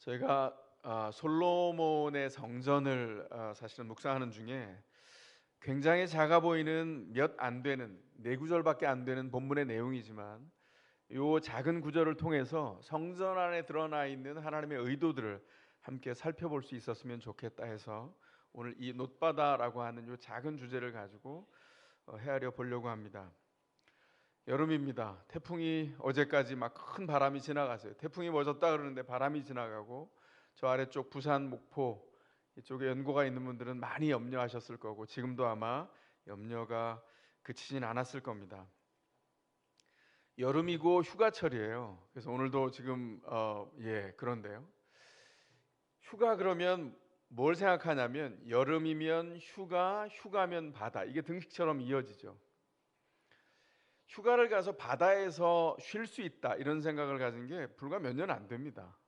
저희가 솔로몬의 성전을 사실은 묵상하는 중에 굉장히 작아 보이는 몇 안 되는 네 구절밖에 안 되는 본문의 내용이지만 이 작은 구절을 통해서 성전 안에 드러나 있는 하나님의 의도들을 함께 살펴볼 수 있었으면 좋겠다 해서 오늘 이 놋바다라고 하는 이 작은 주제를 가지고 헤아려 보려고 합니다. 여름입니다. 태풍이 어제까지 막 큰 바람이 지나갔어요. 태풍이 멎었다 그러는데 바람이 지나가고 저 아래쪽 부산, 목포 이쪽에 연고가 있는 분들은 많이 염려하셨을 거고 지금도 아마 염려가 그치진 않았을 겁니다. 여름이고 휴가철이에요. 그래서 오늘도 지금 그런데요. 휴가 그러면 뭘 생각하냐면 여름이면 휴가, 휴가면 바다. 이게 등식처럼 이어지죠. 휴가를 가서 바다에서 쉴 수 있다 이런 생각을 가진 게 불과 몇 년 안 됩니다.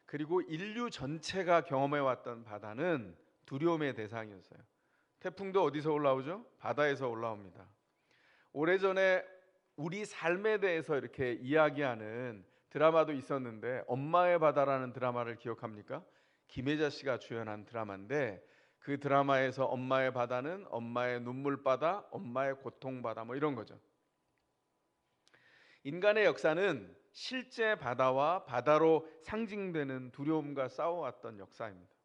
그리고 인류 전체가 경험해왔던 바다는 두려움의 대상이었어요. 태풍도 어디서 올라오죠? 바다에서 올라옵니다. 오래전에 우리 삶에 대해서 이렇게 이야기하는 드라마도 있었는데 엄마의 바다라는 드라마를 기억합니까? 김혜자 씨가 주연한 드라마인데 그 드라마에서 엄마의 바다는 엄마의 눈물바다, 엄마의 고통바다 뭐 이런 거죠. 인간의 역사는 실제 바다와 바다로 상징되는 두려움과 싸워왔던 역사입니다.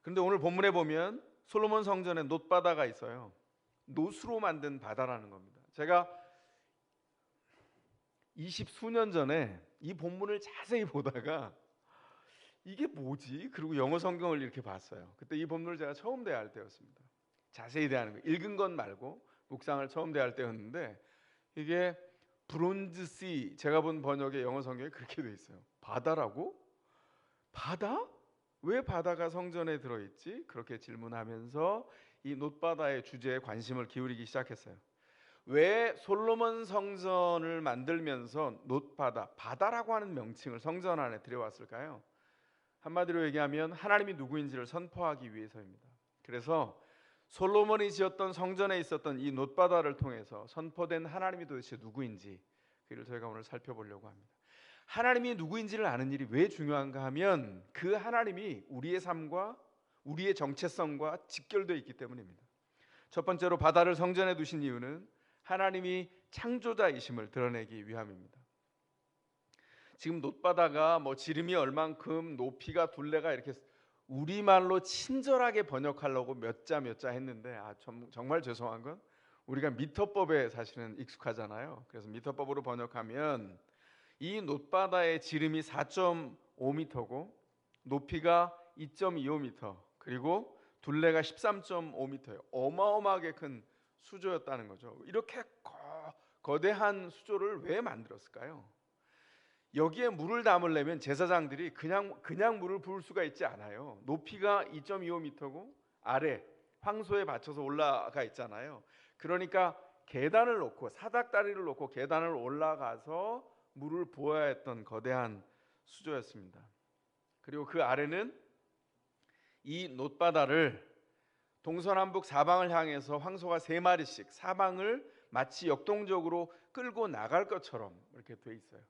그런데 오늘 본문에 보면 솔로몬 성전에 놋바다가 있어요. 놋으로 만든 바다라는 겁니다. 제가 20수년 전에 이 본문을 자세히 보다가 이게 뭐지? 그리고 영어 성경을 이렇게 봤어요. 그때 이 본문을 제가 처음 대할 때였습니다. 자세히 대하는 거, 읽은 것 말고 묵상을 처음 대할 때였는데 이게 브론즈시, 제가 본 번역의 영어 성경에 그렇게 돼 있어요. 바다라고? 바다? 왜 바다가 성전에 들어있지? 그렇게 질문하면서 이 놋바다의 주제에 관심을 기울이기 시작했어요. 왜 솔로몬 성전을 만들면서 놋바다, 바다라고 하는 명칭을 성전 안에 들여왔을까요? 한마디로 얘기하면 하나님이 누구인지를 선포하기 위해서입니다. 그래서 솔로몬이 지었던 성전에 있었던 이 놋바다를 통해서 선포된 하나님이 도대체 누구인지 그를 저희가 오늘 살펴보려고 합니다. 하나님이 누구인지를 아는 일이 왜 중요한가 하면 그 하나님이 우리의 삶과 우리의 정체성과 직결되어 있기 때문입니다. 첫 번째로 바다를 성전에 두신 이유는 하나님이 창조자이심을 드러내기 위함입니다. 지금 놋바다가 뭐 지름이 얼만큼 높이가 둘레가 이렇게 우리말로 친절하게 번역하려고 몇 자 했는데 정말 죄송한 건 우리가 미터법에 사실은 익숙하잖아요. 그래서 미터법으로 번역하면 이 놋바다의 지름이 4.5m고 높이가 2.25m 그리고 둘레가 13.5m예요. 어마어마하게 큰 수조였다는 거죠. 이렇게 거대한 수조를 왜 만들었을까요? 여기에 물을 담으려면 제사장들이 그냥 물을 부을 수가 있지 않아요. 높이가 2.25m고 아래 황소에 받쳐서 올라가 있잖아요. 그러니까 계단을 놓고 사닥다리를 놓고 계단을 올라가서 물을 부어야 했던 거대한 수조였습니다. 그리고 그 아래는 이 놋바다를 동서남북 사방을 향해서 황소가 3마리씩 사방을 마치 역동적으로 끌고 나갈 것처럼 이렇게 돼 있어요.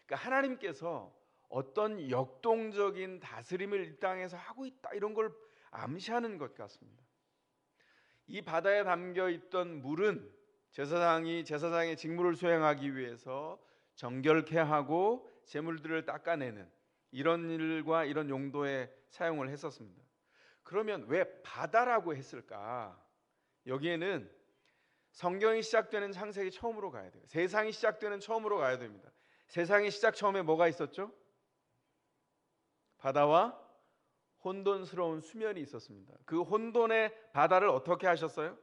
그러니까 하나님께서 어떤 역동적인 다스림을 이 땅에서 하고 있다 이런 걸 암시하는 것 같습니다. 이 바다에 담겨 있던 물은 제사장의 직무를 수행하기 위해서 정결케 하고 제물들을 닦아내는 이런 일과 이런 용도에 사용을 했었습니다. 그러면 왜 바다라고 했을까? 여기에는 성경이 시작되는 창세기 처음으로 가야 돼요. 세상이 시작되는 처음으로 가야 됩니다. 세상의 시작 처음에 뭐가 있었죠? 바다와 혼돈스러운 수면이 있었습니다. 그 혼돈의 바다를 어떻게 하셨어요?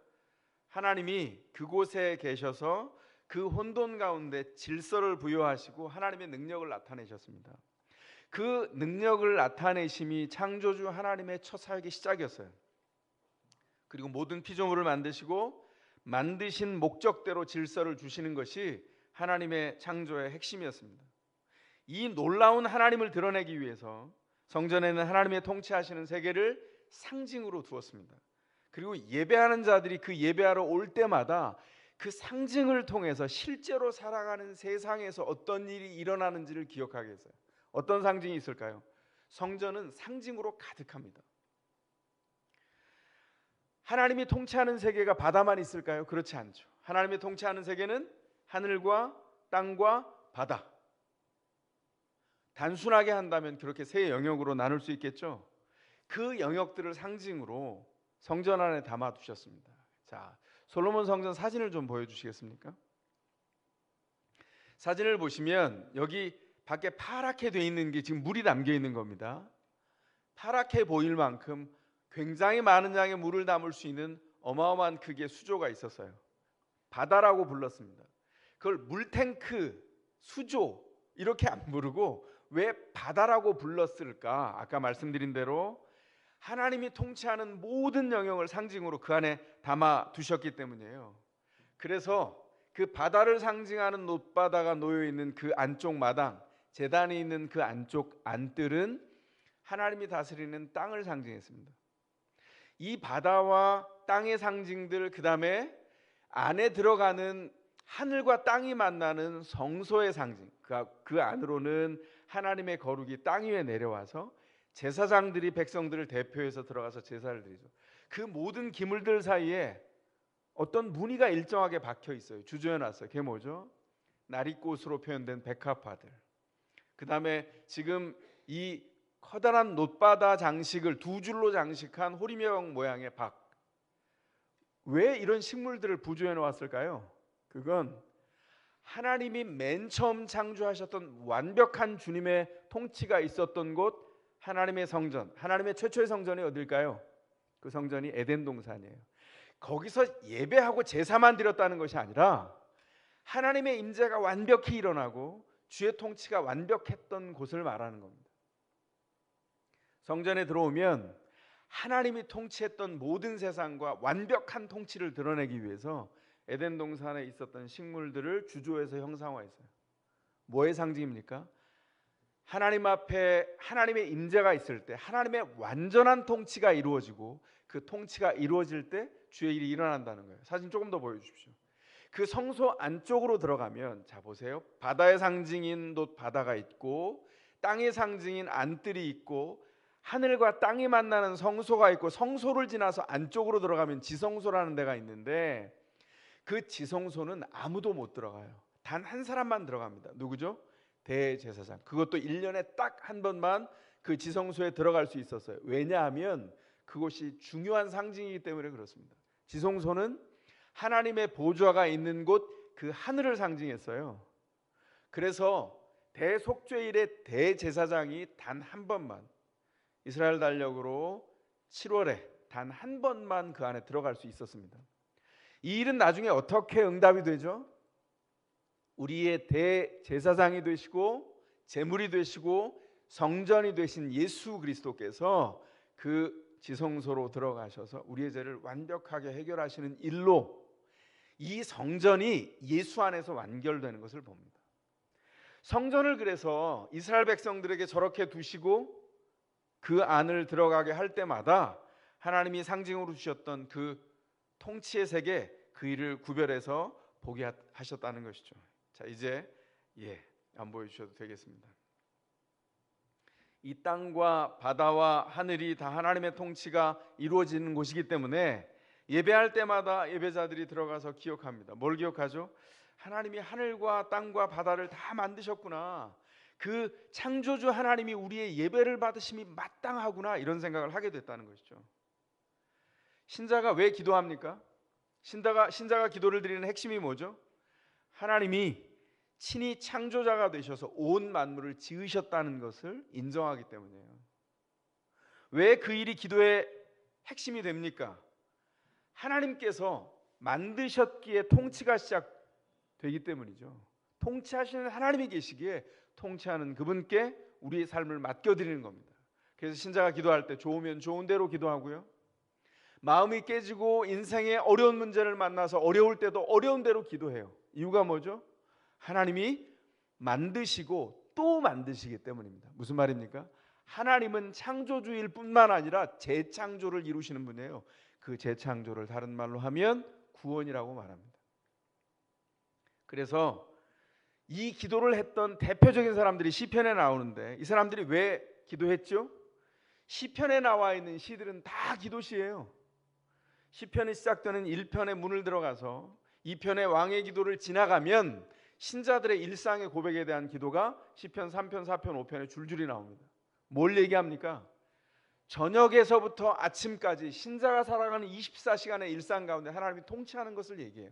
하나님이 그곳에 계셔서 그 혼돈 가운데 질서를 부여하시고 하나님의 능력을 나타내셨습니다. 그 능력을 나타내심이 창조주 하나님의 첫 사역의 시작이었어요. 그리고 모든 피조물을 만드시고 만드신 목적대로 질서를 주시는 것이 하나님의 창조의 핵심이었습니다. 이 놀라운 하나님을 드러내기 위해서 성전에는 하나님의 통치하시는 세계를 상징으로 두었습니다. 그리고 예배하는 자들이 그 예배하러 올 때마다 그 상징을 통해서 실제로 살아가는 세상에서 어떤 일이 일어나는지를 기억하게 했어요. 어떤 상징이 있을까요? 성전은 상징으로 가득합니다. 하나님이 통치하는 세계가 바다만 있을까요? 그렇지 않죠. 하나님이 통치하는 세계는 하늘과 땅과 바다. 단순하게 한다면 그렇게 세 영역으로 나눌 수 있겠죠. 그 영역들을 상징으로 성전 안에 담아 두셨습니다. 자, 솔로몬 성전 사진을 좀 보여주시겠습니까? 사진을 보시면 여기 밖에 파랗게 돼 있는 게 지금 물이 담겨 있는 겁니다. 파랗게 보일 만큼 굉장히 많은 양의 물을 담을 수 있는 어마어마한 크기의 수조가 있었어요. 바다라고 불렀습니다. 그걸 물탱크, 수조 이렇게 안 부르고 왜 바다라고 불렀을까? 아까 말씀드린 대로 하나님이 통치하는 모든 영역을 상징으로 그 안에 담아 두셨기 때문이에요. 그래서 그 바다를 상징하는 놋바다가 놓여 있는 그 안쪽 마당, 제단이 있는 그 안쪽 안뜰은 하나님이 다스리는 땅을 상징했습니다. 이 바다와 땅의 상징들, 그 다음에 안에 들어가는 하늘과 땅이 만나는 성소의 상징, 그 안으로는 하나님의 거룩이 땅 위에 내려와서 제사장들이 백성들을 대표해서 들어가서 제사를 드리죠. 그 모든 기물들 사이에 어떤 무늬가 일정하게 박혀 있어요. 주저해 놨어요. 그게 뭐죠? 나리꽃으로 표현된 백합화들. 그 다음에 지금 이 커다란 놋바다 장식을 두 줄로 장식한 호리명 모양의 박. 왜 이런 식물들을 부조해 놓았을까요? 그건 하나님이 맨 처음 창조하셨던 완벽한 주님의 통치가 있었던 곳, 하나님의 성전, 하나님의 최초의 성전이 어딜까요? 그 성전이 에덴 동산이에요. 거기서 예배하고 제사만 드렸다는 것이 아니라 하나님의 임재가 완벽히 일어나고 주의 통치가 완벽했던 곳을 말하는 겁니다. 성전에 들어오면 하나님이 통치했던 모든 세상과 완벽한 통치를 드러내기 위해서 에덴 동산에 있었던 식물들을 주조해서 형상화했어요. 뭐의 상징입니까? 하나님 앞에 하나님의 임재가 있을 때 하나님의 완전한 통치가 이루어지고 그 통치가 이루어질 때 주의 일이 일어난다는 거예요. 사진 조금 더 보여주십시오. 그 성소 안쪽으로 들어가면, 자 보세요. 바다의 상징인 놋바다가 있고 땅의 상징인 안뜰이 있고 하늘과 땅이 만나는 성소가 있고, 성소를 지나서 안쪽으로 들어가면 지성소라는 데가 있는데 그 지성소는 아무도 못 들어가요. 단 한 사람만 들어갑니다. 누구죠? 대제사장. 그것도 1년에 딱 한 번만 그 지성소에 들어갈 수 있었어요. 왜냐하면 그것이 중요한 상징이기 때문에 그렇습니다. 지성소는 하나님의 보좌가 있는 곳, 그 하늘을 상징했어요. 그래서 대속죄일의 대제사장이 단 한 번만, 이스라엘 달력으로 7월에 단 한 번만 그 안에 들어갈 수 있었습니다. 이 일은 나중에 어떻게 응답이 되죠? 우리의 대제사장이 되시고 제물이 되시고 성전이 되신 예수 그리스도께서 그 지성소로 들어가셔서 우리의 죄를 완벽하게 해결하시는 일로 이 성전이 예수 안에서 완결되는 것을 봅니다. 성전을 그래서 이스라엘 백성들에게 저렇게 두시고 그 안을 들어가게 할 때마다 하나님이 상징으로 주셨던 그 통치의 세계, 그 일을 구별해서 보게 하셨다는 것이죠. 자, 이제 안 보여주셔도 되겠습니다. 이 땅과 바다와 하늘이 다 하나님의 통치가 이루어지는 곳이기 때문에 예배할 때마다 예배자들이 들어가서 기억합니다. 뭘 기억하죠? 하나님이 하늘과 땅과 바다를 다 만드셨구나. 그 창조주 하나님이 우리의 예배를 받으심이 마땅하구나, 이런 생각을 하게 됐다는 것이죠. 신자가 왜 기도합니까? 신자가 기도를 드리는 핵심이 뭐죠? 하나님이 친히 창조자가 되셔서 온 만물을 지으셨다는 것을 인정하기 때문이에요. 왜 그 일이 기도의 핵심이 됩니까? 하나님께서 만드셨기에 통치가 시작되기 때문이죠. 통치하시는 하나님이 계시기에 통치하는 그분께 우리의 삶을 맡겨드리는 겁니다. 그래서 신자가 기도할 때 좋으면 좋은 대로 기도하고요, 마음이 깨지고 인생의 어려운 문제를 만나서 어려울 때도 어려운 대로 기도해요. 이유가 뭐죠? 하나님이 만드시고 또 만드시기 때문입니다. 무슨 말입니까? 하나님은 창조주일 뿐만 아니라 재창조를 이루시는 분이에요. 그 재창조를 다른 말로 하면 구원이라고 말합니다. 그래서 이 기도를 했던 대표적인 사람들이 시편에 나오는데, 이 사람들이 왜 기도했죠? 시편에 나와 있는 시들은 다 기도시예요. 시편이 시작되는 1편의 문을 들어가서 2편의 왕의 기도를 지나가면 신자들의 일상의 고백에 대한 기도가 시편 3편, 4편, 5편에 줄줄이 나옵니다. 뭘 얘기합니까? 저녁에서부터 아침까지 신자가 살아가는 24시간의 일상 가운데 하나님이 통치하는 것을 얘기해요.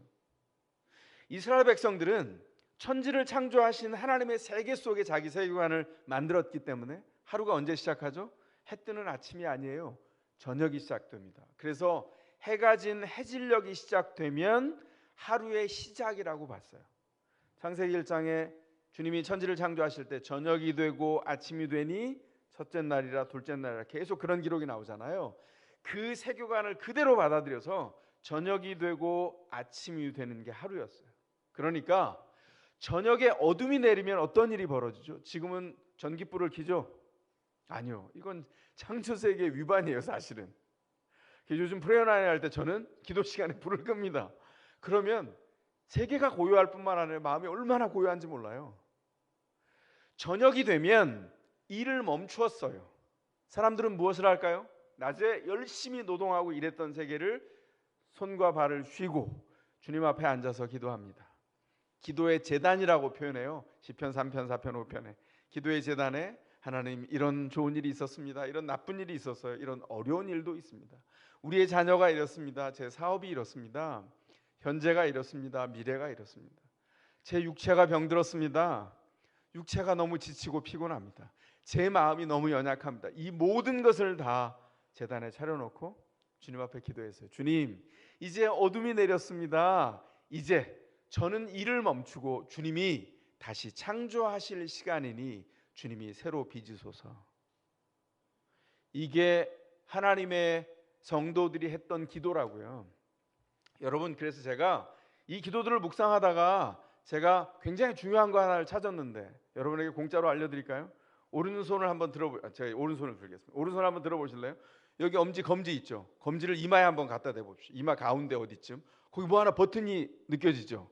이스라엘 백성들은 천지를 창조하신 하나님의 세계 속에 자기 세계관을 만들었기 때문에 하루가 언제 시작하죠? 해 뜨는 아침이 아니에요. 저녁이 시작됩니다. 그래서 해가 진 해질녘이 시작되면 하루의 시작이라고 봤어요. 창세기 1장에 주님이 천지를 창조하실 때 저녁이 되고 아침이 되니 첫째 날이라 둘째 날이라 계속 그런 기록이 나오잖아요. 그 세계관을 그대로 받아들여서 저녁이 되고 아침이 되는 게 하루였어요. 그러니까 저녁에 어둠이 내리면 어떤 일이 벌어지죠? 지금은 전깃불을 켜죠? 아니요. 이건 창조세계 위반이에요, 사실은. 요즘 프레어나이 할 때 저는 기도 시간에 불을 끕니다. 그러면 세계가 고요할 뿐만 아니라 마음이 얼마나 고요한지 몰라요. 저녁이 되면 일을 멈추었어요. 사람들은 무엇을 할까요? 낮에 열심히 노동하고 일했던 세계를 손과 발을 쉬고 주님 앞에 앉아서 기도합니다. 기도의 제단이라고 표현해요. 시편 3편, 4편, 5편에 기도의 제단에 하나님 이런 좋은 일이 있었습니다. 이런 나쁜 일이 있었어요. 이런 어려운 일도 있습니다. 우리의 자녀가 이렇습니다. 제 사업이 이렇습니다. 현재가 이렇습니다. 미래가 이렇습니다. 제 육체가 병들었습니다. 육체가 너무 지치고 피곤합니다. 제 마음이 너무 연약합니다. 이 모든 것을 다 제단에 차려놓고 주님 앞에 기도했어요. 주님, 이제 어둠이 내렸습니다. 이제 저는 일을 멈추고 주님이 다시 창조하실 시간이니 주님이 새로 빚으소서. 이게 하나님의 성도들이 했던 기도라고요. 여러분, 그래서 제가 이 기도들을 묵상하다가 제가 굉장히 중요한 거 하나를 찾았는데 여러분에게 공짜로 알려드릴까요? 오른손을 한번 제가 오른손을 들겠습니다. 오른손 한번 들어보실래요? 여기 엄지, 검지 있죠? 검지를 이마에 한번 갖다 대봅시다. 이마 가운데 어디쯤? 거기 뭐 하나 버튼이 느껴지죠?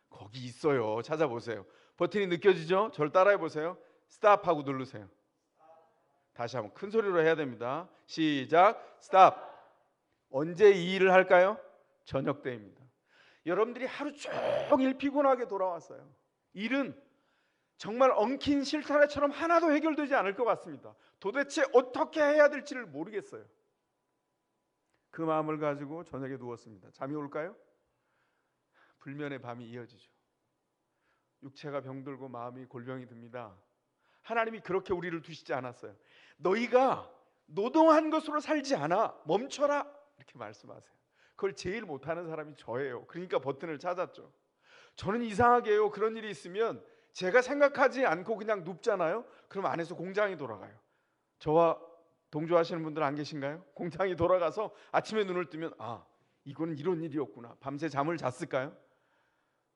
거기 있어요. 찾아보세요. 버튼이 느껴지죠? 저를 따라해 보세요. 스탑 하고 누르세요. 다시 한번 큰 소리로 해야 됩니다. 시작. 스탑. 언제 이 일을 할까요? 저녁 때입니다. 여러분들이 하루 종일 피곤하게 돌아왔어요. 일은 정말 엉킨 실타래처럼 하나도 해결되지 않을 것 같습니다. 도대체 어떻게 해야 될지를 모르겠어요. 그 마음을 가지고 저녁에 누웠습니다. 잠이 올까요? 불면의 밤이 이어지죠. 육체가 병들고 마음이 골병이 듭니다. 하나님이 그렇게 우리를 두시지 않았어요. 너희가 노동한 것으로 살지 않아. 멈춰라. 이렇게 말씀하세요. 그걸 제일 못하는 사람이 저예요. 그러니까 버튼을 찾았죠. 저는 이상하게요. 그런 일이 있으면 제가 생각하지 않고 그냥 눕잖아요. 그럼 안에서 공장이 돌아가요. 저와 동조하시는 분들 안 계신가요? 공장이 돌아가서 아침에 눈을 뜨면 이건 이런 일이었구나. 밤새 잠을 잤을까요?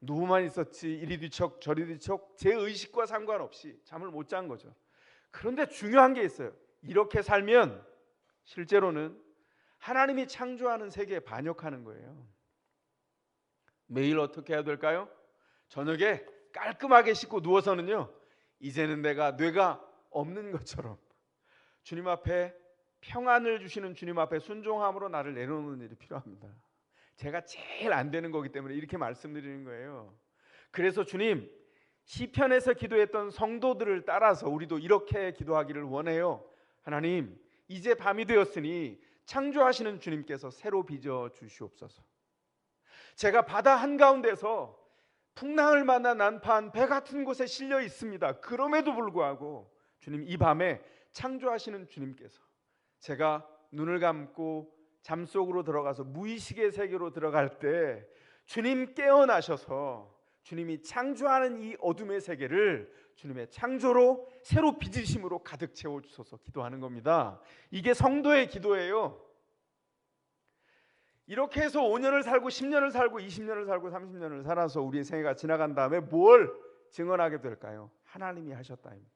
누워만 있었지 이리 뒤척 저리 뒤척 제 의식과 상관없이 잠을 못 잔 거죠. 그런데 중요한 게 있어요. 이렇게 살면 실제로는 하나님이 창조하는 세계에 반역하는 거예요. 매일 어떻게 해야 될까요? 저녁에 깔끔하게 씻고 누워서는요, 이제는 내가 뇌가 없는 것처럼 주님 앞에 평안을 주시는 주님 앞에 순종함으로 나를 내려놓는 일이 필요합니다. 제가 제일 안 되는 거기 때문에 이렇게 말씀드리는 거예요. 그래서 주님, 시편에서 기도했던 성도들을 따라서 우리도 이렇게 기도하기를 원해요. 하나님, 이제 밤이 되었으니 창조하시는 주님께서 새로 빚어 주시옵소서. 제가 바다 한가운데서 풍랑을 만나 난파한 배 같은 곳에 실려 있습니다. 그럼에도 불구하고 주님, 이 밤에 창조하시는 주님께서 제가 눈을 감고 잠속으로 들어가서 무의식의 세계로 들어갈 때 주님 깨어나셔서 주님이 창조하는 이 어둠의 세계를 주님의 창조로 새로 빚으심으로 가득 채워주소서 기도하는 겁니다. 이게 성도의 기도예요. 이렇게 해서 5년을 살고 10년을 살고 20년을 살고 30년을 살아서 우리의 생애가 지나간 다음에 뭘 증언하게 될까요? 하나님이 하셨다입니다.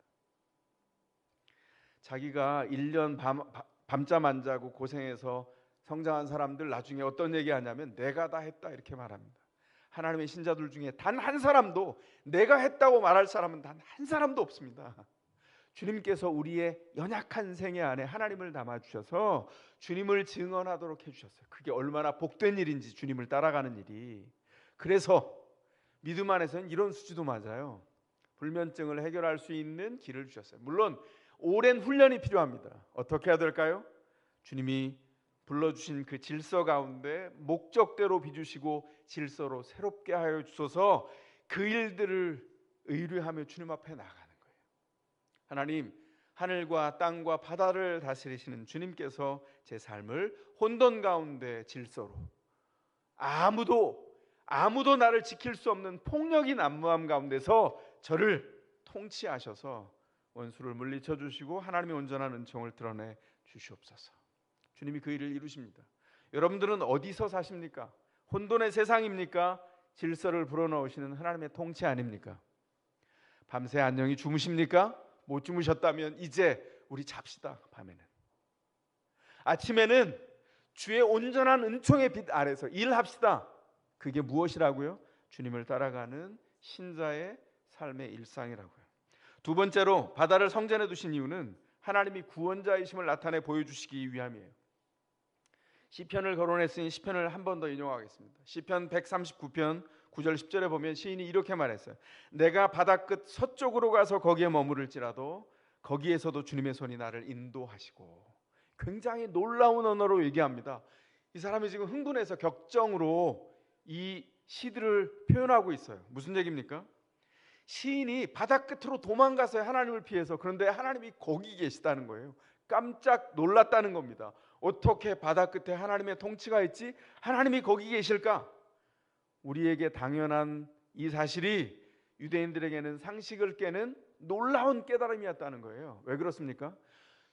자기가 1년 밤잠 안 자고 고생해서 성장한 사람들 나중에 어떤 얘기하냐면 내가 다 했다 이렇게 말합니다. 하나님의 신자들 중에 단 한 사람도, 내가 했다고 말할 사람은 단 한 사람도 없습니다. 주님께서 우리의 연약한 생애 안에 하나님을 담아주셔서 주님을 증언하도록 해주셨어요. 그게 얼마나 복된 일인지, 주님을 따라가는 일이. 그래서 믿음 안에서는 이런 수지도 맞아요. 불면증을 해결할 수 있는 길을 주셨어요. 물론 오랜 훈련이 필요합니다. 어떻게 해야 될까요? 주님이 불러주신 그 질서 가운데 목적대로 빚으시고 질서로 새롭게 하여 주소서, 그 일들을 의뢰하며 주님 앞에 나가는 거예요. 하나님, 하늘과 땅과 바다를 다스리시는 주님께서 제 삶을 혼돈 가운데 질서로, 아무도 나를 지킬 수 없는 폭력이 난무함 가운데서 저를 통치하셔서 원수를 물리쳐 주시고 하나님의 온전한 은총을 드러내 주시옵소서. 주님이 그 일을 이루십니다. 여러분들은 어디서 사십니까? 혼돈의 세상입니까? 질서를 불어넣으시는 하나님의 통치 아닙니까? 밤새 안녕히 주무십니까? 못 주무셨다면 이제 우리 잡시다. 밤에는, 아침에는 주의 온전한 은총의 빛 아래서 일합시다. 그게 무엇이라고요? 주님을 따라가는 신자의 삶의 일상이라고요. 두 번째로 바다를 성전에 두신 이유는 하나님이 구원자이심을 나타내 보여주시기 위함이에요. 시편을 거론했으니 시편을 한 번 더 인용하겠습니다. 시편 139편 9절 10절에 보면 시인이 이렇게 말했어요. 내가 바다 끝 서쪽으로 가서 거기에 머무를지라도 거기에서도 주님의 손이 나를 인도하시고. 굉장히 놀라운 언어로 얘기합니다. 이 사람이 지금 흥분해서 격정으로 이 시들을 표현하고 있어요. 무슨 얘기입니까? 시인이 바다 끝으로 도망가서 하나님을 피해서, 그런데 하나님이 거기 계시다는 거예요. 깜짝 놀랐다는 겁니다. 어떻게 바다 끝에 하나님의 통치가 있지? 하나님이 거기 계실까? 우리에게 당연한 이 사실이 유대인들에게는 상식을 깨는 놀라운 깨달음이었다는 거예요. 왜 그렇습니까?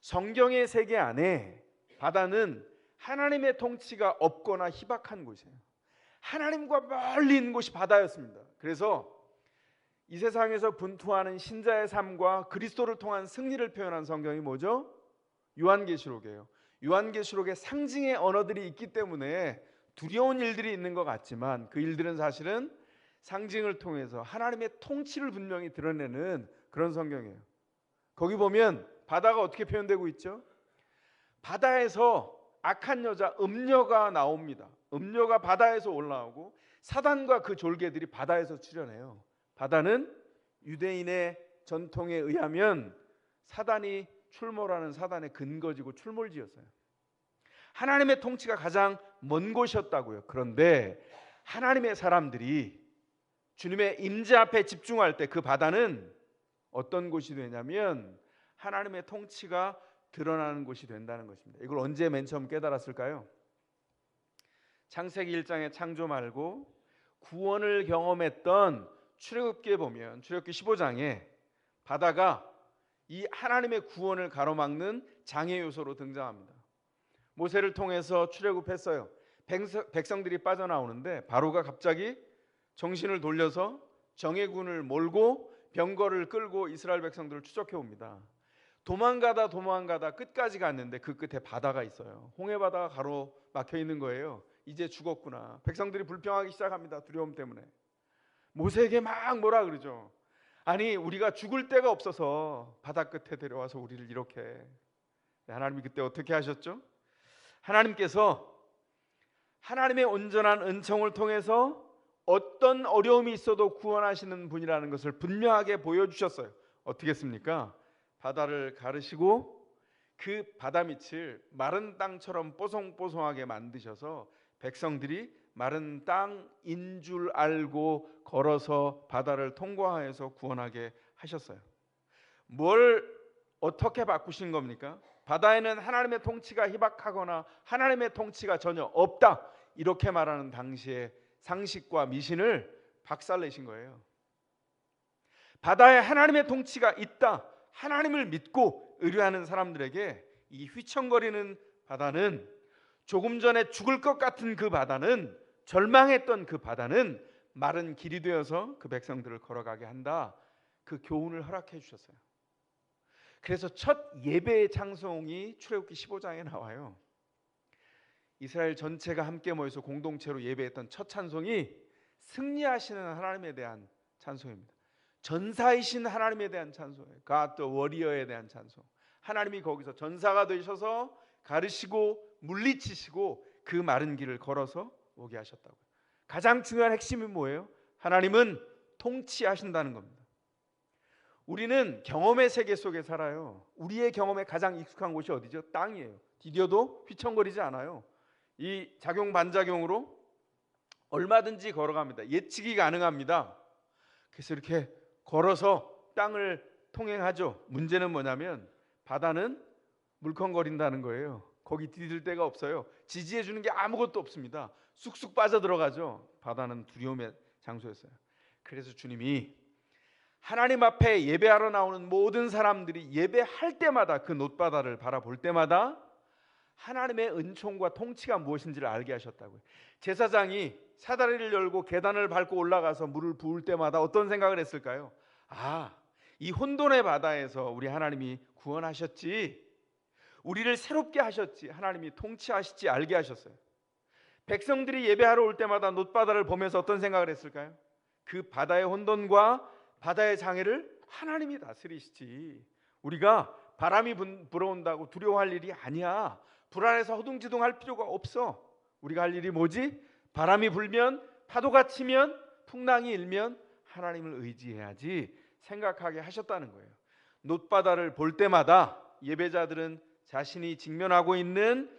성경의 세계 안에 바다는 하나님의 통치가 없거나 희박한 곳이에요. 하나님과 멀리 있는 곳이 바다였습니다. 그래서 이 세상에서 분투하는 신자의 삶과 그리스도를 통한 승리를 표현한 성경이 뭐죠? 요한계시록이에요. 요한계시록에 상징의 언어들이 있기 때문에 두려운 일들이 있는 것 같지만 그 일들은 사실은 상징을 통해서 하나님의 통치를 분명히 드러내는 그런 성경이에요. 거기 보면 바다가 어떻게 표현되고 있죠? 바다에서 악한 여자 음녀가 나옵니다. 음녀가 바다에서 올라오고 사단과 그 졸개들이 바다에서 출현해요. 바다는 유대인의 전통에 의하면 사단이 출몰하는 사단의 근거지고 출몰지였어요. 하나님의 통치가 가장 먼 곳이었다고요. 그런데 하나님의 사람들이 주님의 임재 앞에 집중할 때 그 바다는 어떤 곳이 되냐면 하나님의 통치가 드러나는 곳이 된다는 것입니다. 이걸 언제 맨 처음 깨달았을까요? 창세기 1장의 창조 말고 구원을 경험했던 출애굽기에 보면, 출애굽기 15장에 바다가 이 하나님의 구원을 가로막는 장애 요소로 등장합니다. 모세를 통해서 출애굽했어요. 백성들이 빠져나오는데 바로가 갑자기 정신을 돌려서 정예군을 몰고 병거를 끌고 이스라엘 백성들을 추적해 옵니다. 도망가다 끝까지 갔는데 그 끝에 바다가 있어요. 홍해바다가 가로막혀 있는 거예요. 이제 죽었구나. 백성들이 불평하기 시작합니다. 두려움 때문에. 모세에게 막 뭐라 그러죠. 아니, 우리가 죽을 데가 없어서 바다 끝에 데려와서 우리를 이렇게. 하나님이 그때 어떻게 하셨죠? 하나님께서 하나님의 온전한 은총을 통해서 어떤 어려움이 있어도 구원하시는 분이라는 것을 분명하게 보여주셨어요. 어떻게 했습니까? 바다를 가르시고 그 바다 밑을 마른 땅처럼 뽀송뽀송하게 만드셔서 백성들이 마른 땅인 줄 알고 걸어서 바다를 통과해서 구원하게 하셨어요. 뭘 어떻게 바꾸신 겁니까? 바다에는 하나님의 통치가 희박하거나 하나님의 통치가 전혀 없다, 이렇게 말하는 당시의 상식과 미신을 박살내신 거예요. 바다에 하나님의 통치가 있다, 하나님을 믿고 의뢰하는 사람들에게 이 휘청거리는 바다는, 조금 전에 죽을 것 같은 그 바다는, 절망했던 그 바다는 마른 길이 되어서 그 백성들을 걸어가게 한다, 그 교훈을 허락해 주셨어요. 그래서 첫 예배의 찬송이 출애굽기 15장에 나와요. 이스라엘 전체가 함께 모여서 공동체로 예배했던 첫 찬송이 승리하시는 하나님에 대한 찬송입니다. 전사이신 하나님에 대한 찬송이에요. God the warrior에 대한 찬송. 하나님이 거기서 전사가 되셔서 가르시고 물리치시고 그 마른 길을 걸어서 오게 하셨다고요. 가장 중요한 핵심이 뭐예요? 하나님은 통치하신다는 겁니다. 우리는 경험의 세계 속에 살아요. 우리의 경험에 가장 익숙한 곳이 어디죠? 땅이에요. 디뎌도 휘청거리지 않아요. 이 작용 반작용으로 얼마든지 걸어갑니다. 예측이 가능합니다. 그래서 이렇게 걸어서 땅을 통행하죠. 문제는 뭐냐면 바다는 물컹거린다는 거예요. 거기 디딜 데가 없어요. 지지해 주는 게 아무것도 없습니다. 쑥쑥 빠져들어가죠. 바다는 두려움의 장소였어요. 그래서 주님이 하나님 앞에 예배하러 나오는 모든 사람들이 예배할 때마다 그 놋바다를 바라볼 때마다 하나님의 은총과 통치가 무엇인지를 알게 하셨다고요. 제사장이 사다리를 열고 계단을 밟고 올라가서 물을 부을 때마다 어떤 생각을 했을까요? 이 혼돈의 바다에서 우리 하나님이 구원하셨지, 우리를 새롭게 하셨지, 하나님이 통치하시지 알게 하셨어요. 백성들이 예배하러 올 때마다 놋바다를 보면서 어떤 생각을 했을까요? 그 바다의 혼돈과 바다의 장애를 하나님이 다스리시지, 우리가 바람이 불어온다고 두려워할 일이 아니야. 불안해서 허둥지둥할 필요가 없어. 우리가 할 일이 뭐지? 바람이 불면, 파도가 치면, 풍랑이 일면 하나님을 의지해야지 생각하게 하셨다는 거예요. 놋바다를 볼 때마다 예배자들은 자신이 직면하고 있는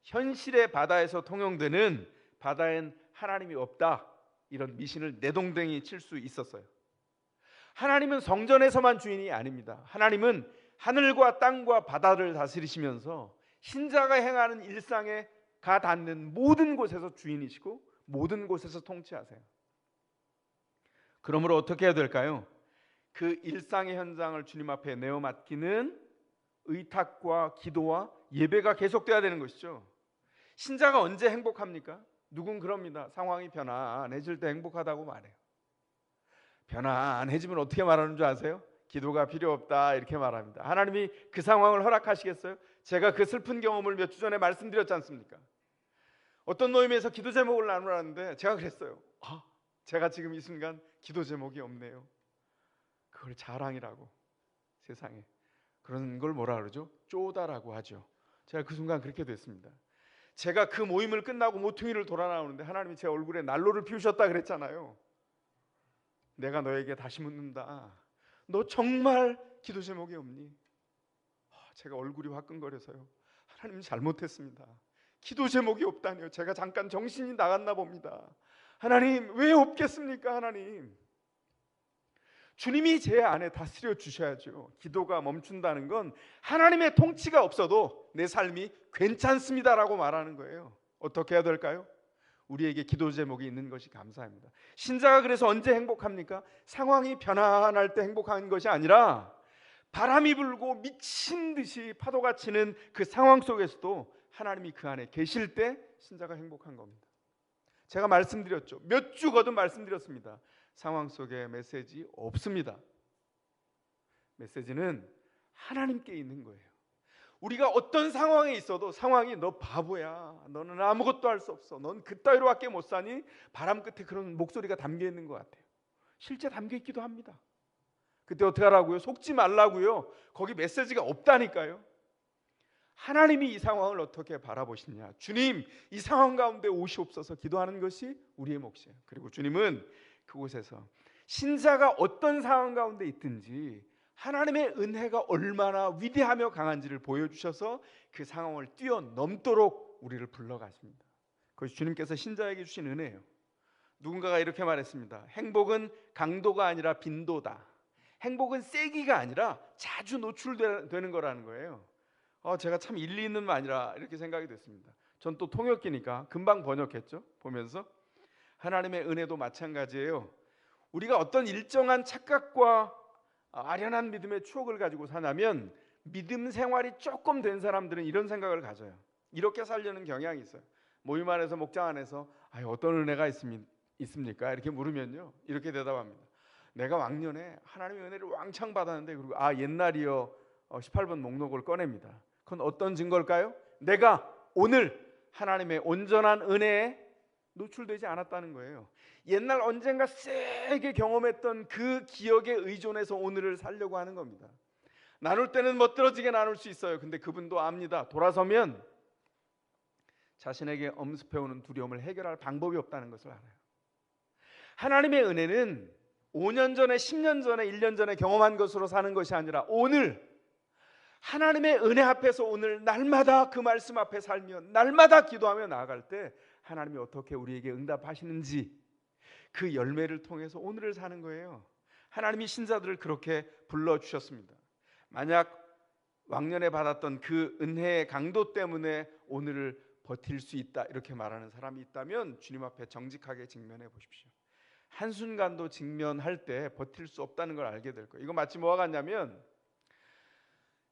현실의 바다에서 통용되는 바다엔 하나님이 없다, 이런 미신을 내동댕이 칠 수 있었어요. 하나님은 성전에서만 주인이 아닙니다. 하나님은 하늘과 땅과 바다를 다스리시면서 신자가 행하는 일상에 가 닿는 모든 곳에서 주인이시고 모든 곳에서 통치하세요. 그러므로 어떻게 해야 될까요? 그 일상의 현장을 주님 앞에 내어 맡기는 의탁과 기도와 예배가 계속돼야 되는 것이죠. 신자가 언제 행복합니까? 누군 그럽니다. 상황이 편안해질 때 행복하다고 말해요. 편안해지면 어떻게 말하는 줄 아세요? 기도가 필요 없다 이렇게 말합니다. 하나님이 그 상황을 허락하시겠어요? 제가 그 슬픈 경험을 몇 주 전에 말씀드렸지 않습니까? 어떤 모임에서 기도 제목을 나누라는데 제가 그랬어요. 제가 지금 이 순간 기도 제목이 없네요. 그걸 자랑이라고, 세상에 그런 걸 뭐라 그러죠? 쪼다라고 하죠. 제가 그 순간 그렇게 됐습니다. 제가 그 모임을 끝나고 모퉁이를 돌아 나오는데 하나님이 제 얼굴에 난로를 피우셨다 그랬잖아요. 내가 너에게 다시 묻는다. 너 정말 기도 제목이 없니? 제가 얼굴이 화끈거려서요. 하나님 잘못했습니다. 기도 제목이 없다니요. 제가 잠깐 정신이 나갔나 봅니다. 하나님 왜 없겠습니까? 하나님, 주님이 제 안에 다스려 주셔야죠. 기도가 멈춘다는 건 하나님의 통치가 없어도 내 삶이 괜찮습니다라고 말하는 거예요. 어떻게 해야 될까요? 우리에게 기도 제목이 있는 것이 감사합니다. 신자가 그래서 언제 행복합니까? 상황이 편안할 때 행복한 것이 아니라 바람이 불고 미친 듯이 파도가 치는 그 상황 속에서도 하나님이 그 안에 계실 때 신자가 행복한 겁니다. 제가 말씀드렸죠. 몇 주 거듭 말씀드렸습니다. 상황 속에 메시지 없습니다. 메시지는 하나님께 있는 거예요. 우리가 어떤 상황에 있어도 상황이 너 바보야, 너는 아무것도 할 수 없어, 넌 그따위로밖에 못 사니, 바람 끝에 그런 목소리가 담겨 있는 것 같아요. 실제 담겨 있기도 합니다. 그때 어떻게 하라고요? 속지 말라고요. 거기 메시지가 없다니까요. 하나님이 이 상황을 어떻게 바라보시냐, 주님 이 상황 가운데 오시옵소서 기도하는 것이 우리의 몫이에요. 그리고 주님은 그곳에서 신자가 어떤 상황 가운데 있든지 하나님의 은혜가 얼마나 위대하며 강한지를 보여주셔서 그 상황을 뛰어넘도록 우리를 불러가십니다. 그것이 주님께서 신자에게 주신 은혜예요. 누군가가 이렇게 말했습니다. 행복은 강도가 아니라 빈도다. 행복은 세기가 아니라 자주 노출되는 거라는 거예요. 제가 참 일리 있는 말이라 이렇게 생각이 됐습니다. 전 또 통역기니까 금방 번역했죠. 보면서 하나님의 은혜도 마찬가지예요. 우리가 어떤 일정한 착각과 아련한 믿음의 추억을 가지고 사냐면 믿음 생활이 조금 된 사람들은 이런 생각을 가져요. 이렇게 살려는 경향이 있어요. 모임 안에서 목장 안에서 어떤 은혜가 있습니까? 이렇게 물으면요, 이렇게 대답합니다. 내가 왕년에 하나님의 은혜를 왕창 받았는데, 그리고 옛날이요 18번 목록을 꺼냅니다. 그건 어떤 증거일까요? 내가 오늘 하나님의 온전한 은혜에 노출되지 않았다는 거예요. 옛날 언젠가 세게 경험했던 그 기억에 의존해서 오늘을 살려고 하는 겁니다. 나눌 때는 멋들어지게 나눌 수 있어요. 근데 그분도 압니다. 돌아서면 자신에게 엄습해오는 두려움을 해결할 방법이 없다는 것을 알아요. 하나님의 은혜는 5년 전에, 10년 전에, 1년 전에 경험한 것으로 사는 것이 아니라 오늘 하나님의 은혜 앞에서 오늘 날마다 그 말씀 앞에 살면, 날마다 기도하며 나아갈 때 하나님이 어떻게 우리에게 응답하시는지 그 열매를 통해서 오늘을 사는 거예요. 하나님이 신자들을 그렇게 불러주셨습니다. 만약 왕년에 받았던 그 은혜의 강도 때문에 오늘을 버틸 수 있다 이렇게 말하는 사람이 있다면 주님 앞에 정직하게 직면해 보십시오. 한순간도 직면할 때 버틸 수 없다는 걸 알게 될 거예요. 이거 마치 뭐와 같냐면,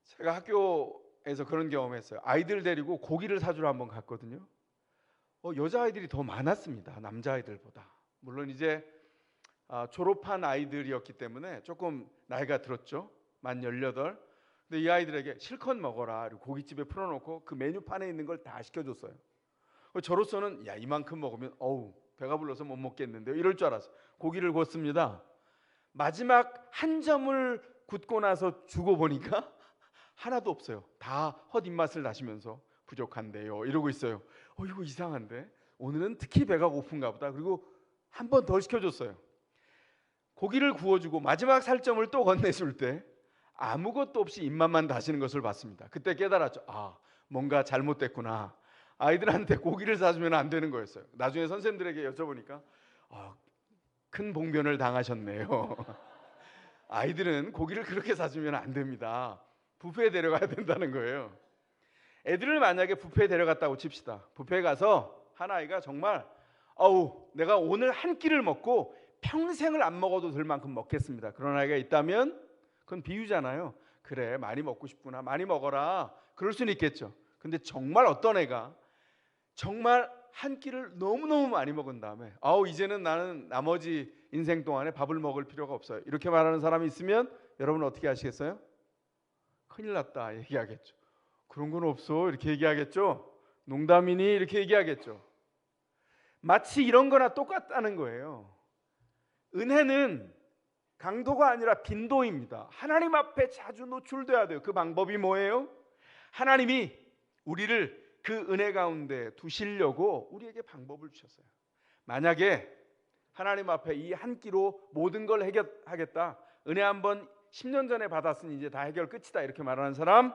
제가 학교에서 그런 경험했어요. 아이들 데리고 고기를 사주러 한번 갔거든요. 여자아이들이 더 많았습니다. 남자아이들보다. 물론 이제 졸업한 아이들이었기 때문에 조금 나이가 들었죠. 만 18. 근데 이 아이들에게 실컷 먹어라, 그리고 고깃집에 풀어놓고 그 메뉴판에 있는 걸 다 시켜줬어요. 저로서는 야, 이만큼 먹으면 배가 불러서 못 먹겠는데요, 이럴 줄 알았어요. 고기를 구웠습니다. 마지막 한 점을 굽고 나서 주고 보니까 하나도 없어요. 다 헛입맛을 나시면서 부족한데요 이러고 있어요. 이거 이상한데, 오늘은 특히 배가 고픈가 보다. 그리고 한 번 더 시켜줬어요. 고기를 구워주고 마지막 살점을 또 건네줄 때 아무것도 없이 입맛만 다시는 것을 봤습니다. 그때 깨달았죠. 뭔가 잘못됐구나. 아이들한테 고기를 사주면 안 되는 거였어요. 나중에 선생님들에게 여쭤보니까 큰 봉변을 당하셨네요. 아이들은 고기를 그렇게 사주면 안 됩니다. 뷔페에 데려가야 된다는 거예요. 애들을 만약에 뷔페에 데려갔다고 칩시다. 뷔페에 가서 한 아이가 정말 내가 오늘 한 끼를 먹고 평생을 안 먹어도 될 만큼 먹겠습니다, 그런 아이가 있다면 그건 비유잖아요. 그래, 많이 먹고 싶구나, 많이 먹어라, 그럴 수는 있겠죠. 근데 정말 어떤 애가 정말 한 끼를 너무너무 많이 먹은 다음에 이제는 나는 나머지 인생 동안에 밥을 먹을 필요가 없어요, 이렇게 말하는 사람이 있으면 여러분 어떻게 하시겠어요? 큰일 났다 얘기하겠죠. 그런 건 없어 이렇게 얘기하겠죠. 농담이니 이렇게 얘기하겠죠. 마치 이런 거나 똑같다는 거예요. 은혜는 강도가 아니라 빈도입니다. 하나님 앞에 자주 노출돼야 돼요. 그 방법이 뭐예요? 하나님이 우리를 그 은혜 가운데 두시려고 우리에게 방법을 주셨어요. 만약에 하나님 앞에 이 한 끼로 모든 걸 해결하겠다, 은혜 한번 10년 전에 받았으니 이제 다 해결 끝이다 이렇게 말하는 사람,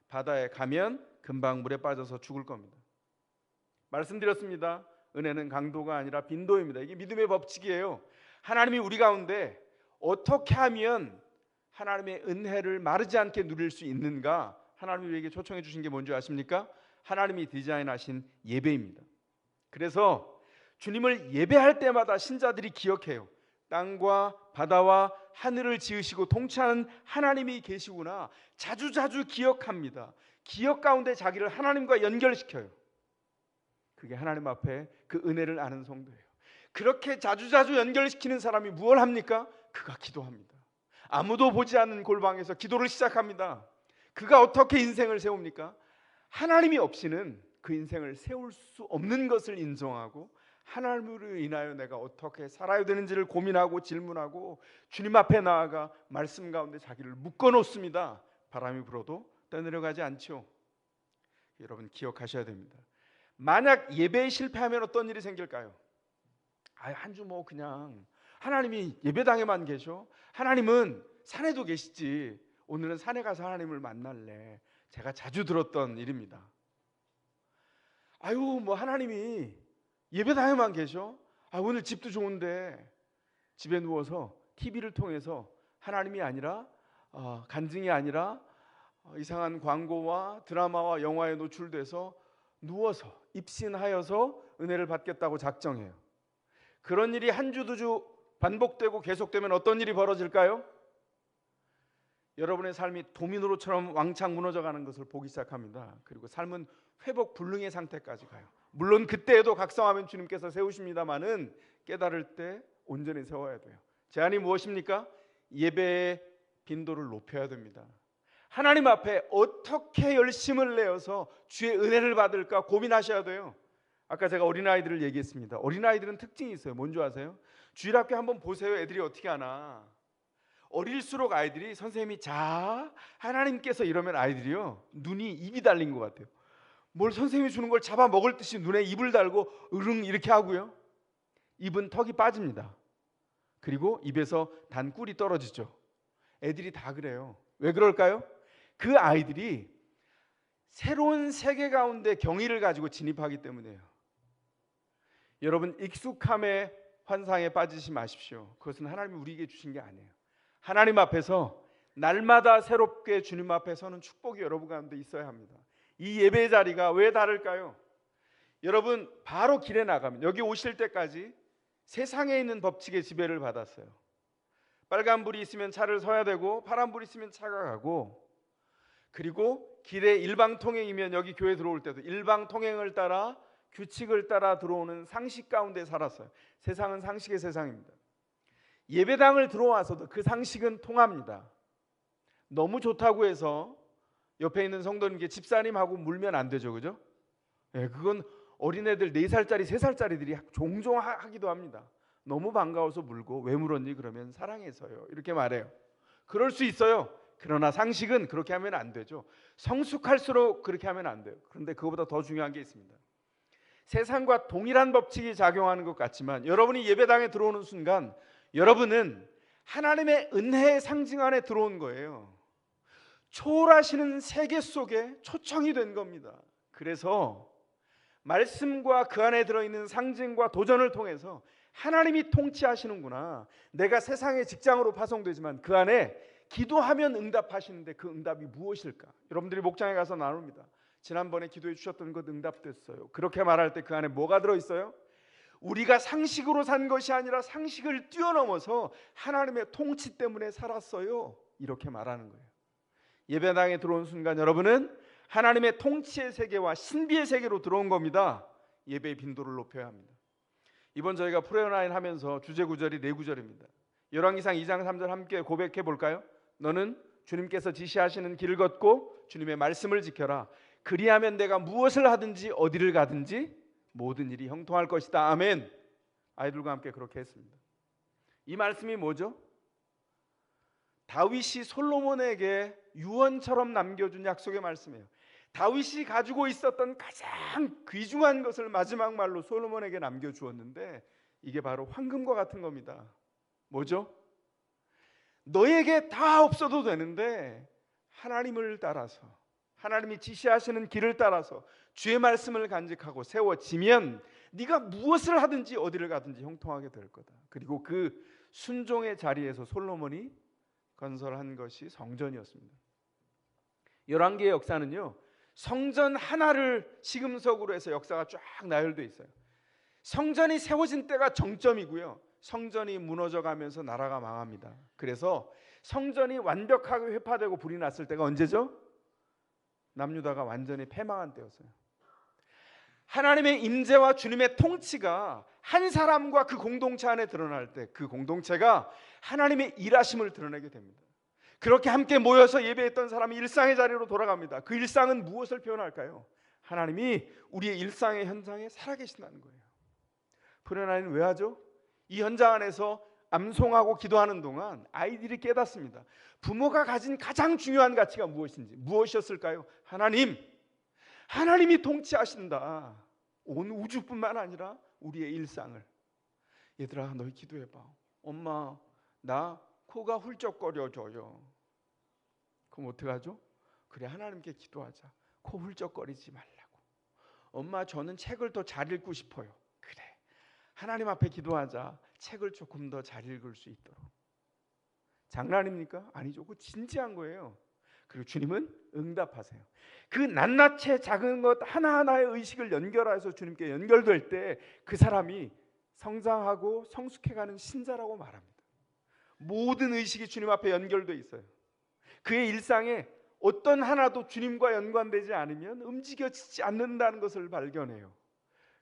바다에 가면 금방 물에 빠져서 죽을 겁니다. 말씀드렸습니다. 은혜는 강도가 아니라 빈도입니다. 이게 믿음의 법칙이에요. 하나님이 우리 가운데 어떻게 하면 하나님의 은혜를 마르지 않게 누릴 수 있는가, 하나님이 우리에게 초청해 주신 게 뭔지 아십니까? 하나님이 디자인하신 예배입니다. 그래서 주님을 예배할 때마다 신자들이 기억해요. 땅과 바다와 하늘을 지으시고 통치하는 하나님이 계시구나. 자주자주 기억합니다. 기억 가운데 자기를 하나님과 연결시켜요. 그게 하나님 앞에 그 은혜를 아는 성도예요. 그렇게 자주자주 연결시키는 사람이 무엇을 합니까? 그가 기도합니다. 아무도 보지 않는 골방에서 기도를 시작합니다. 그가 어떻게 인생을 세웁니까? 하나님이 없이는 그 인생을 세울 수 없는 것을 인정하고 하나님으로 인하여 내가 어떻게 살아야 되는지를 고민하고 질문하고 주님 앞에 나아가 말씀 가운데 자기를 묶어놓습니다. 바람이 불어도 떠내려가지 않죠. 여러분 기억하셔야 됩니다. 만약 예배에 실패하면 어떤 일이 생길까요? 한 주 그냥 하나님이 예배당에만 계셔? 하나님은 산에도 계시지. 오늘은 산에 가서 하나님을 만날래. 제가 자주 들었던 일입니다. 하나님이 예배당에만 계셔? 오늘 집도 좋은데 집에 누워서 TV를 통해서 하나님이 아니라 간증이 아니라 이상한 광고와 드라마와 영화에 노출돼서 누워서 입신하여서 은혜를 받겠다고 작정해요. 그런 일이 한 주 두 주 반복되고 계속되면 어떤 일이 벌어질까요? 여러분의 삶이 도미노로처럼 왕창 무너져가는 것을 보기 시작합니다. 그리고 삶은 회복 불능의 상태까지 가요. 물론 그때에도 각성하면 주님께서 세우십니다마는 깨달을 때 온전히 세워야 돼요. 제안이 무엇입니까? 예배의 빈도를 높여야 됩니다. 하나님 앞에 어떻게 열심을 내어서 주의 은혜를 받을까 고민하셔야 돼요. 아까 제가 어린아이들을 얘기했습니다. 어린아이들은 특징이 있어요. 뭔지 아세요? 주일학교 한번 보세요. 애들이 어떻게 하나. 어릴수록 아이들이 선생님이 자 하나님께서 이러면 아이들이요 눈이 입이 달린 것 같아요. 뭘 선생님이 주는 걸 잡아 먹을 듯이 눈에 입을 달고 으릉 이렇게 하고요. 입은 턱이 빠집니다. 그리고 입에서 단 꿀이 떨어지죠. 애들이 다 그래요. 왜 그럴까요? 그 아이들이 새로운 세계 가운데 경의를 가지고 진입하기 때문이에요. 여러분 익숙함의 환상에 빠지지 마십시오. 그것은 하나님이 우리에게 주신 게 아니에요. 하나님 앞에서 날마다 새롭게 주님 앞에 서는 축복이 여러분 가운데 있어야 합니다. 이 예배 자리가 왜 다를까요? 여러분 바로 길에 나가면 여기 오실 때까지 세상에 있는 법칙의 지배를 받았어요. 빨간불이 있으면 차를 서야 되고 파란불이 있으면 차가 가고, 그리고 길에 일방통행이면 여기 교회 들어올 때도 일방통행을 따라 규칙을 따라 들어오는 상식 가운데 살았어요. 세상은 상식의 세상입니다. 예배당을 들어와서도 그 상식은 통합니다. 너무 좋다고 해서 옆에 있는 성도님께 집사님하고 물면 안 되죠, 그죠? 네, 그건 어린애들 4살짜리 3살짜리들이 종종 하기도 합니다. 너무 반가워서 물고 왜 물었니? 그러면 사랑해서요 이렇게 말해요. 그럴 수 있어요. 그러나 상식은 그렇게 하면 안 되죠. 성숙할수록 그렇게 하면 안 돼요. 그런데 그거보다 더 중요한 게 있습니다. 세상과 동일한 법칙이 작용하는 것 같지만 여러분이 예배당에 들어오는 순간 여러분은 하나님의 은혜의 상징 안에 들어온 거예요. 초월하시는 세계 속에 초청이 된 겁니다. 그래서 말씀과 그 안에 들어있는 상징과 도전을 통해서 하나님이 통치하시는구나. 내가 세상의 직장으로 파송되지만 그 안에 기도하면 응답하시는데 그 응답이 무엇일까? 여러분들이 목장에 가서 나눕니다. 지난번에 기도해 주셨던 것 응답됐어요. 그렇게 말할 때 그 안에 뭐가 들어있어요? 우리가 상식으로 산 것이 아니라 상식을 뛰어넘어서 하나님의 통치 때문에 살았어요. 이렇게 말하는 거예요. 예배당에 들어온 순간 여러분은 하나님의 통치의 세계와 신비의 세계로 들어온 겁니다. 예배의 빈도를 높여야 합니다. 이번 저희가 프레어나인 하면서 주제 구절이 4구절입니다. 열왕기상 2장 3절 함께 고백해 볼까요? 너는 주님께서 지시하시는 길을 걷고 주님의 말씀을 지켜라. 그리하면 내가 무엇을 하든지 어디를 가든지 모든 일이 형통할 것이다. 아멘. 아이들과 함께 그렇게 했습니다. 이 말씀이 뭐죠? 다윗이 솔로몬에게 유언처럼 남겨준 약속의 말씀이에요. 다윗이 가지고 있었던 가장 귀중한 것을 마지막 말로 솔로몬에게 남겨주었는데 이게 바로 황금과 같은 겁니다. 뭐죠? 너에게 다 없어도 되는데 하나님을 따라서, 하나님이 지시하시는 길을 따라서 주의 말씀을 간직하고 세워지면 네가 무엇을 하든지 어디를 가든지 형통하게 될 거다. 그리고 그 순종의 자리에서 솔로몬이 건설한 것이 성전이었습니다. 열왕기의 역사는요, 성전 하나를 시금석으로 해서 역사가 쫙 나열되어 있어요. 성전이 세워진 때가 정점이고요, 성전이 무너져가면서 나라가 망합니다. 그래서 성전이 완벽하게 회파되고 불이 났을 때가 언제죠? 남유다가 완전히 패망한 때였어요. 하나님의 임재와 주님의 통치가 한 사람과 그 공동체 안에 드러날 때 그 공동체가 하나님의 일하심을 드러내게 됩니다. 그렇게 함께 모여서 예배했던 사람이 일상의 자리로 돌아갑니다. 그 일상은 무엇을 표현할까요? 하나님이 우리의 일상의 현장에 살아계신다는 거예요. 프레나인은 왜 하죠? 이 현장 안에서 암송하고 기도하는 동안 아이들이 깨닫습니다. 부모가 가진 가장 중요한 가치가 무엇인지. 무엇이었을까요? 하나님이 통치하신다. 온 우주뿐만 아니라 우리의 일상을. 얘들아 너희 기도해봐. 엄마 나 코가 훌쩍거려져요. 그럼 어떡하죠? 그래 하나님께 기도하자. 코 훌쩍거리지 말라고. 엄마 저는 책을 더 잘 읽고 싶어요. 그래 하나님 앞에 기도하자. 책을 조금 더 잘 읽을 수 있도록. 장난입니까? 아니죠. 그거 진지한 거예요. 그리고 주님은 응답하세요. 그 낱낱이 작은 것 하나하나의 의식을 연결해서 주님께 연결될 때 그 사람이 성장하고 성숙해가는 신자라고 말합니다. 모든 의식이 주님 앞에 연결되어 있어요. 그의 일상에 어떤 하나도 주님과 연관되지 않으면 움직여지지 않는다는 것을 발견해요.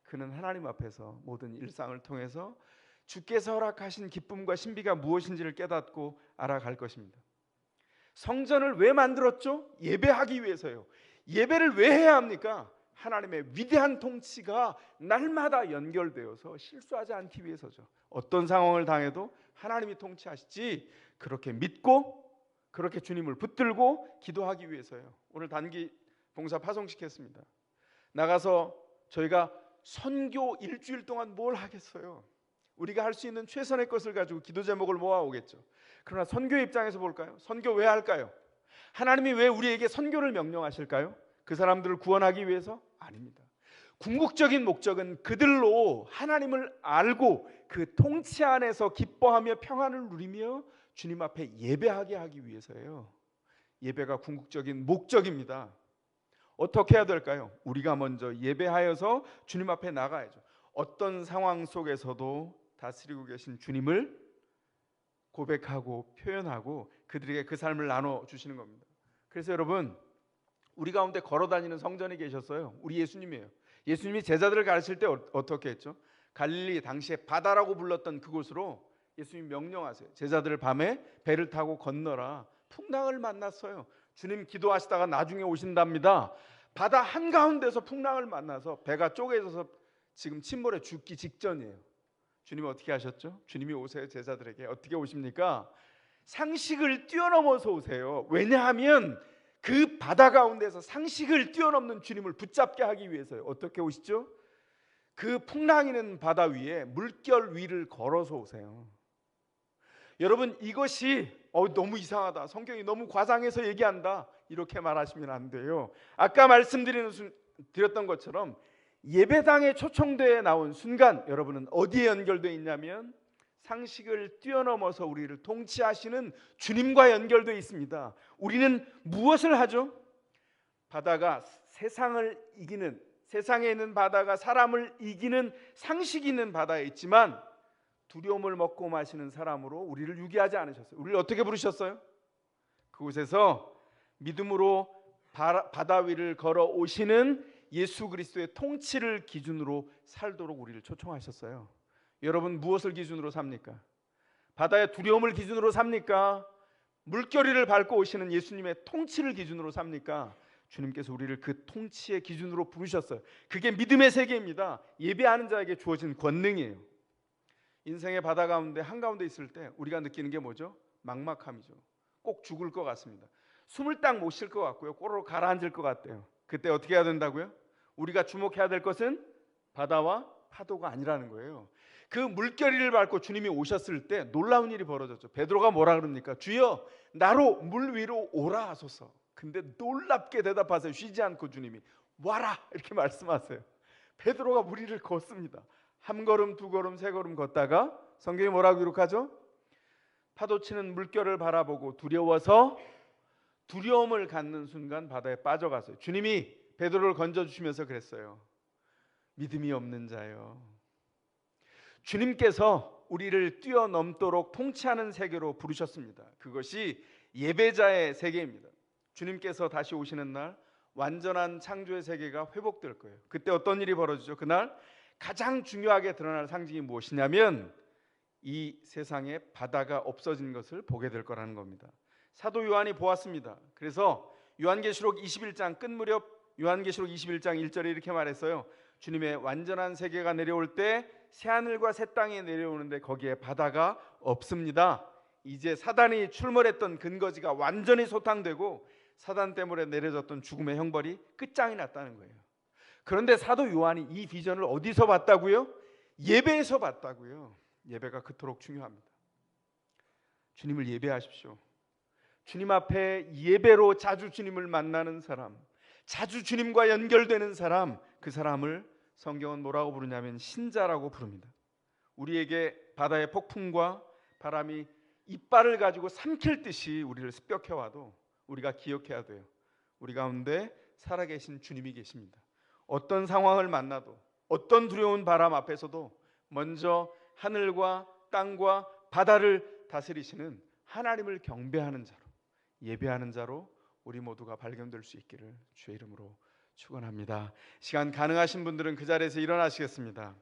그는 하나님 앞에서 모든 일상을 통해서 주께서 허락하신 기쁨과 신비가 무엇인지를 깨닫고 알아갈 것입니다. 성전을 왜 만들었죠? 예배하기 위해서요. 예배를 왜 해야 합니까? 하나님의 위대한 통치가 날마다 연결되어서 실수하지 않기 위해서죠. 어떤 상황을 당해도 하나님이 통치하시지, 그렇게 믿고 그렇게 주님을 붙들고 기도하기 위해서요. 오늘 단기 봉사 파송시켰습니다. 나가서 저희가 선교 일주일 동안 뭘 하겠어요? 우리가 할 수 있는 최선의 것을 가지고 기도 제목을 모아오겠죠. 그러나 선교 입장에서 볼까요? 선교 왜 할까요? 하나님이 왜 우리에게 선교를 명령하실까요? 그 사람들을 구원하기 위해서? 아닙니다. 궁극적인 목적은 그들로 하나님을 알고 그 통치 안에서 기뻐하며 평안을 누리며 주님 앞에 예배하게 하기 위해서예요. 예배가 궁극적인 목적입니다. 어떻게 해야 될까요? 우리가 먼저 예배하여서 주님 앞에 나가야죠. 어떤 상황 속에서도 다스리고 계신 주님을 고백하고 표현하고 그들에게 그 삶을 나눠주시는 겁니다. 그래서 여러분, 우리 가운데 걸어다니는 성전이 계셨어요. 우리 예수님이에요. 예수님이 제자들을 가르칠 때 어떻게 했죠? 갈릴리 당시에 바다라고 불렀던 그곳으로 예수님이 명령하세요. 제자들을 밤에 배를 타고 건너라. 풍랑을 만났어요. 주님 기도하시다가 나중에 오신답니다. 바다 한가운데서 풍랑을 만나서 배가 쪼개져서 지금 침몰에 죽기 직전이에요. 주님이 어떻게 하셨죠? 주님이 오세요. 제자들에게 어떻게 오십니까? 상식을 뛰어넘어서 오세요. 왜냐하면 그 바다 가운데서 상식을 뛰어넘는 주님을 붙잡게 하기 위해서요. 어떻게 오시죠? 그 풍랑이는 바다 위에 물결 위를 걸어서 오세요. 여러분, 이것이 너무 이상하다, 성경이 너무 과장해서 얘기한다, 이렇게 말하시면 안 돼요. 아까 말씀드렸던 것처럼 예배당에 초청되어 나온 순간 여러분은 어디에 연결되어 있냐면 상식을 뛰어넘어서 우리를 통치하시는 주님과 연결되어 있습니다. 우리는 무엇을 하죠? 바다가 세상을 이기는, 세상에 있는 바다가 사람을 이기는 상식이 있는 바다에 있지만 두려움을 먹고 마시는 사람으로 우리를 유기하지 않으셨어요. 우리를 어떻게 부르셨어요? 그곳에서 믿음으로 바다 위를 걸어 오시는 예수 그리스도의 통치를 기준으로 살도록 우리를 초청하셨어요. 여러분, 무엇을 기준으로 삽니까? 바다의 두려움을 기준으로 삽니까? 물결위를 밟고 오시는 예수님의 통치를 기준으로 삽니까? 주님께서 우리를 그 통치의 기준으로 부르셨어요. 그게 믿음의 세계입니다. 예배하는 자에게 주어진 권능이에요. 인생의 바다 가운데 한가운데 있을 때 우리가 느끼는 게 뭐죠? 막막함이죠. 꼭 죽을 것 같습니다. 숨을 딱 못 쉴 것 같고요. 꼬르륵 가라앉을 것 같대요. 그때 어떻게 해야 된다고요? 우리가 주목해야 될 것은 바다와 파도가 아니라는 거예요. 그 물결위를 밟고 주님이 오셨을 때 놀라운 일이 벌어졌죠. 베드로가 뭐라 그럽니까? 주여, 나로 물 위로 오라 하소서. 근데 놀랍게 대답하세요. 쉬지 않고 주님이 와라 이렇게 말씀하세요. 베드로가 물 위를 걷습니다. 한 걸음, 두 걸음, 세 걸음 걷다가 성경이 뭐라고 기록하죠? 파도 치는 물결을 바라보고 두려워서 두려움을 갖는 순간 바다에 빠져갔어요. 주님이 베드로를 건져주시면서 그랬어요. 믿음이 없는 자요. 주님께서 우리를 뛰어넘도록 통치하는 세계로 부르셨습니다. 그것이 예배자의 세계입니다. 주님께서 다시 오시는 날 완전한 창조의 세계가 회복될 거예요. 그때 어떤 일이 벌어지죠? 그날 가장 중요하게 드러날 상징이 무엇이냐면 이 세상에 바다가 없어진 것을 보게 될 거라는 겁니다. 사도 요한이 보았습니다. 그래서 요한계시록 21장 끝 무렵 요한계시록 21장 1절에 이렇게 말했어요. 주님의 완전한 세계가 내려올 때 새하늘과 새 땅이 내려오는데 거기에 바다가 없습니다. 이제 사단이 출몰했던 근거지가 완전히 소탕되고 사단 때문에 내려졌던 죽음의 형벌이 끝장이 났다는 거예요. 그런데 사도 요한이 이 비전을 어디서 봤다고요? 예배에서 봤다고요. 예배가 그토록 중요합니다. 주님을 예배하십시오. 주님 앞에 예배로 자주 주님을 만나는 사람, 자주 주님과 연결되는 사람, 그 사람을 성경은 뭐라고 부르냐면 신자라고 부릅니다. 우리에게 바다의 폭풍과 바람이 이빨을 가지고 삼킬 듯이 우리를 습격해와도 우리가 기억해야 돼요. 우리 가운데 살아계신 주님이 계십니다. 어떤 상황을 만나도 어떤 두려운 바람 앞에서도 먼저 하늘과 땅과 바다를 다스리시는 하나님을 경배하는 자로, 예배하는 자로 우리 모두가 발견될 수 있기를 주의 이름으로 축원합니다. 시간 가능하신 분들은 그 자리에서 일어나시겠습니다.